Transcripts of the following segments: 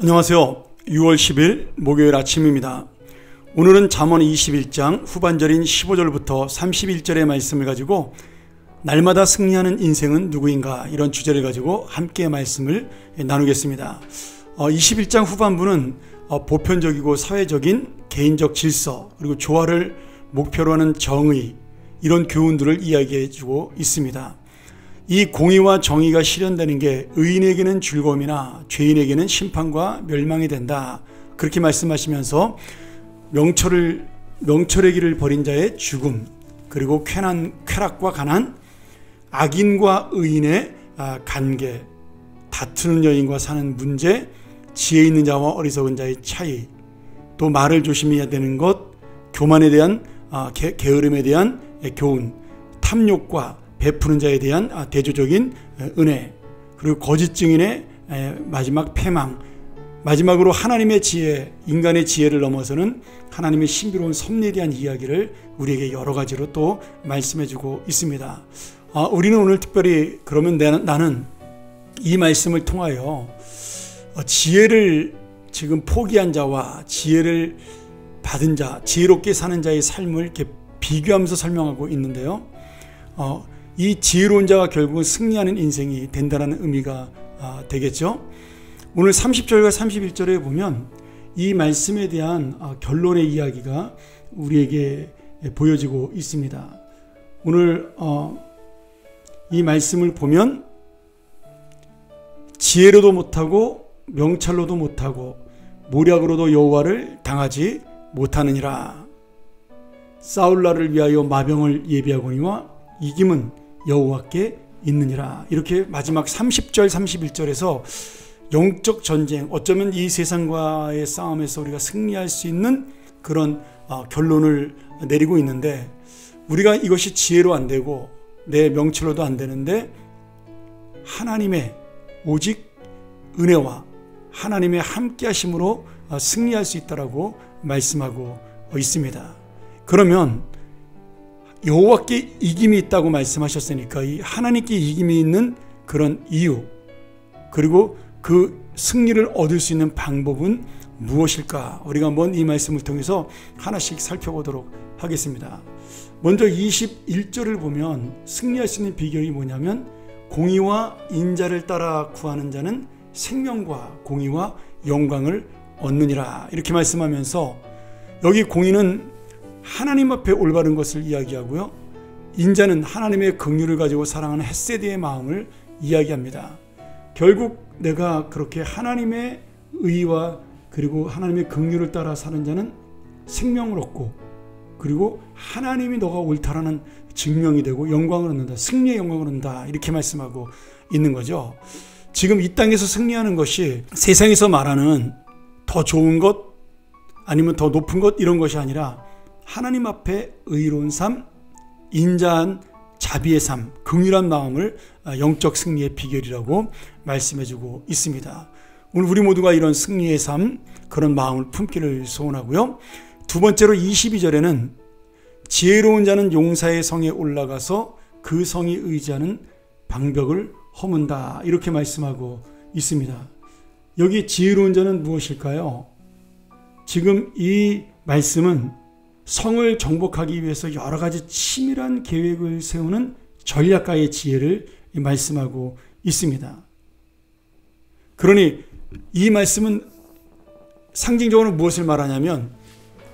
안녕하세요. 6월 10일 목요일 아침입니다. 오늘은 잠언 21장 후반절인 15절부터 31절의 말씀을 가지고 날마다 승리하는 인생은 누구인가, 이런 주제를 가지고 함께 말씀을 나누겠습니다. 21장 후반부는 보편적이고 사회적인 개인적 질서, 그리고 조화를 목표로 하는 정의, 이런 교훈들을 이야기해 주고 있습니다. 이 공의와 정의가 실현되는 게 의인에게는 즐거움이나 죄인에게는 심판과 멸망이 된다, 그렇게 말씀하시면서 명철의 길을 버린 자의 죽음, 그리고 쾌락과 가난, 악인과 의인의 관계, 다투는 여인과 사는 문제, 지혜 있는 자와 어리석은 자의 차이, 또 말을 조심해야 되는 것, 교만에 대한 게으름에 대한 교훈, 탐욕과 베푸는 자에 대한 대조적인 은혜, 그리고 거짓 증인의 마지막 패망, 마지막으로 하나님의 지혜, 인간의 지혜를 넘어서는 하나님의 신비로운 섭리에 대한 이야기를 우리에게 여러 가지로 또 말씀해주고 있습니다. 우리는 오늘 특별히 그러면 나는 이 말씀을 통하여 지혜를 지금 포기한 자와 지혜를 받은 자, 지혜롭게 사는 자의 삶을 이렇게 비교하면서 설명하고 있는데요. 이 지혜로운 자가 결국은 승리하는 인생이 된다는 의미가 되겠죠. 오늘 30절과 31절에 보면 이 말씀에 대한 결론의 이야기가 우리에게 보여지고 있습니다. 오늘 이 말씀을 보면 지혜로도 못하고 명찰로도 못하고 모략으로도 여호와를 당하지 못하느니라. 싸울 날을 위하여 마병을 예비하거니와 이김은 여호와께 있느니라. 이렇게 마지막 30절 31절에서 영적 전쟁, 어쩌면 이 세상과의 싸움에서 우리가 승리할 수 있는 그런 결론을 내리고 있는데, 우리가 이것이 지혜로 안 되고 내 명철로도 안 되는데 하나님의 오직 은혜와 하나님의 함께 하심으로 승리할 수 있다라고 말씀하고 있습니다. 그러면 여호와께 이김이 있다고 말씀하셨으니까 이 하나님께 이김이 있는 그런 이유, 그리고 그 승리를 얻을 수 있는 방법은 무엇일까? 우리가 한번 이 말씀을 통해서 하나씩 살펴보도록 하겠습니다. 먼저 21절을 보면 승리할 수 있는 비결이 뭐냐면, 공의와 인자를 따라 구하는 자는 생명과 공의와 영광을 얻느니라, 이렇게 말씀하면서 여기 공의는 하나님 앞에 올바른 것을 이야기하고요, 인자는 하나님의 긍휼을 가지고 사랑하는 헤세드의 마음을 이야기합니다. 결국 내가 그렇게 하나님의 의와 그리고 하나님의 긍휼을 따라 사는 자는 생명을 얻고, 그리고 하나님이 너가 옳다라는 증명이 되고 영광을 얻는다, 승리의 영광을 얻는다, 이렇게 말씀하고 있는 거죠. 지금 이 땅에서 승리하는 것이 세상에서 말하는 더 좋은 것, 아니면 더 높은 것, 이런 것이 아니라 하나님 앞에 의로운 삶, 인자한 자비의 삶, 긍휼한 마음을 영적 승리의 비결이라고 말씀해주고 있습니다. 오늘 우리 모두가 이런 승리의 삶, 그런 마음을 품기를 소원하고요. 두 번째로 22절에는 지혜로운 자는 용사의 성에 올라가서 그 성이 의지하는 방벽을 허문다, 이렇게 말씀하고 있습니다. 여기 지혜로운 자는 무엇일까요? 지금 이 말씀은 성을 정복하기 위해서 여러 가지 치밀한 계획을 세우는 전략가의 지혜를 말씀하고 있습니다. 그러니 이 말씀은 상징적으로 무엇을 말하냐면,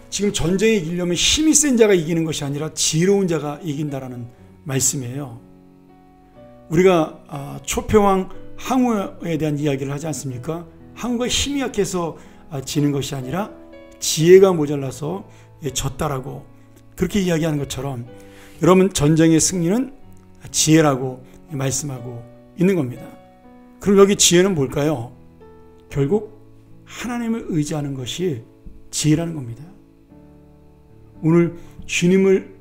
지금 전쟁에 이기려면 힘이 센 자가 이기는 것이 아니라 지혜로운 자가 이긴다라는 말씀이에요. 우리가 초표왕 항우에 대한 이야기를 하지 않습니까? 항우가 힘이 약해서 지는 것이 아니라 지혜가 모자라서 졌다라고 그렇게 이야기하는 것처럼, 여러분 전쟁의 승리는 지혜라고 말씀하고 있는 겁니다. 그럼 여기 지혜는 뭘까요? 결국 하나님을 의지하는 것이 지혜라는 겁니다. 오늘 주님을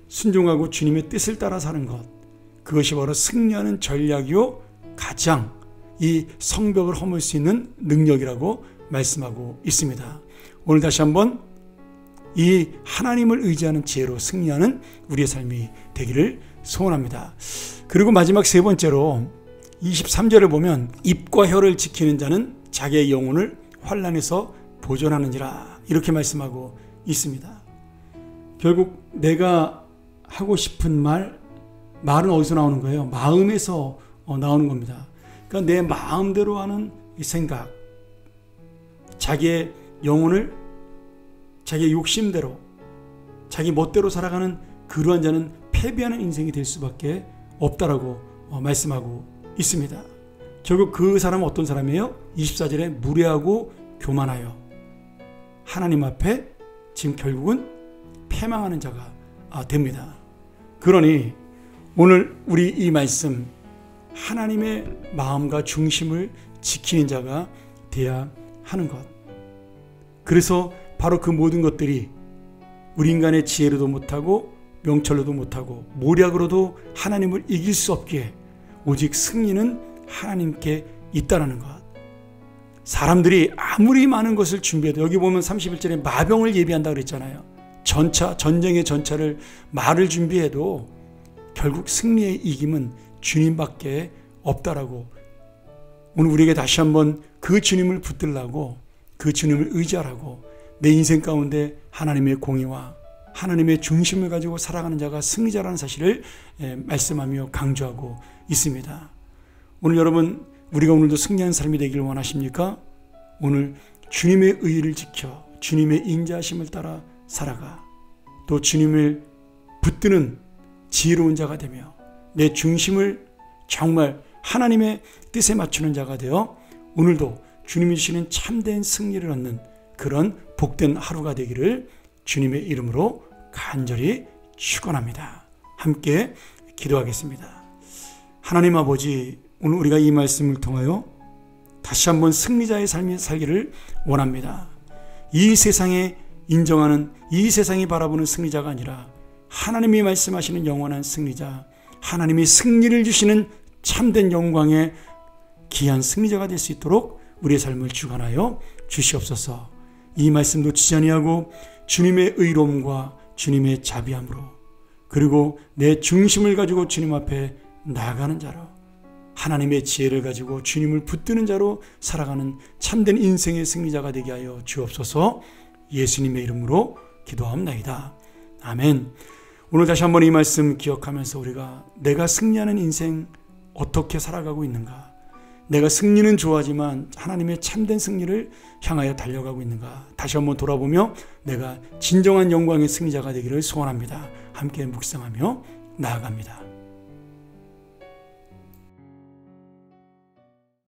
순종하고 주님의 뜻을 따라 사는 것, 그것이 바로 승리하는 전략이요, 가장 이 성벽을 허물 수 있는 능력이라고 말씀하고 있습니다. 오늘 다시 한번 이 하나님을 의지하는 지혜로 승리하는 우리의 삶이 되기를 소원합니다. 그리고 마지막 세 번째로 23절을 보면 입과 혀를 지키는 자는 자기의 영혼을 환난에서 보존하느니라. 이렇게 말씀하고 있습니다. 결국 내가 하고 싶은 말은 어디서 나오는 거예요? 마음에서 나오는 겁니다. 그러니까 내 마음대로 하는 이 생각, 자기의 영혼을 자기의 욕심대로, 자기 멋대로 살아가는 그러한 자는 패배하는 인생이 될 수밖에 없다라고 말씀하고 있습니다. 결국 그 사람은 어떤 사람이에요? 24절에 무례하고 교만하여 하나님 앞에 지금 결국은 패망하는 자가 됩니다. 그러니 오늘 우리 이 말씀, 하나님의 마음과 중심을 지키는 자가 되어야 하는 것. 그래서 바로 그 모든 것들이 우리 인간의 지혜로도 못하고 명철로도 못하고 모략으로도 하나님을 이길 수 없기에 오직 승리는 하나님께 있다는 것. 사람들이 아무리 많은 것을 준비해도, 여기 보면 31절에 마병을 예비한다 그랬잖아요. 전쟁의 전차를 말을 준비해도 결국 승리의 이김은 주님밖에 없다라고, 오늘 우리에게 다시 한번 그 주님을 붙들라고, 그 주님을 의지하라고, 내 인생 가운데 하나님의 공의와 하나님의 중심을 가지고 살아가는 자가 승리자라는 사실을 말씀하며 강조하고 있습니다. 오늘 여러분, 우리가 오늘도 승리한 삶이 되기를 원하십니까? 오늘 주님의 의의를 지켜 주님의 인자하심을 따라 살아가, 또 주님을 붙드는 지혜로운 자가 되며 내 중심을 정말 하나님의 뜻에 맞추는 자가 되어 오늘도 주님이 주시는 참된 승리를 얻는 그런 복된 하루가 되기를 주님의 이름으로 간절히 축원합니다. 함께 기도하겠습니다. 하나님 아버지, 오늘 우리가 이 말씀을 통하여 다시 한번 승리자의 삶이 살기를 원합니다. 이 세상에 인정하는, 이 세상이 바라보는 승리자가 아니라 하나님이 말씀하시는 영원한 승리자, 하나님이 승리를 주시는 참된 영광의 귀한 승리자가 될 수 있도록 우리의 삶을 주관하여 주시옵소서. 이 말씀 놓치지 아니하고 주님의 의로움과 주님의 자비함으로, 그리고 내 중심을 가지고 주님 앞에 나아가는 자로, 하나님의 지혜를 가지고 주님을 붙드는 자로 살아가는 참된 인생의 승리자가 되게 하여 주옵소서. 예수님의 이름으로 기도합니다. 아멘. 오늘 다시 한번 이 말씀 기억하면서 우리가 내가 승리하는 인생 어떻게 살아가고 있는가, 내가 승리는 좋아하지만 하나님의 참된 승리를 향하여 달려가고 있는가, 다시 한번 돌아보며 내가 진정한 영광의 승리자가 되기를 소원합니다. 함께 묵상하며 나아갑니다.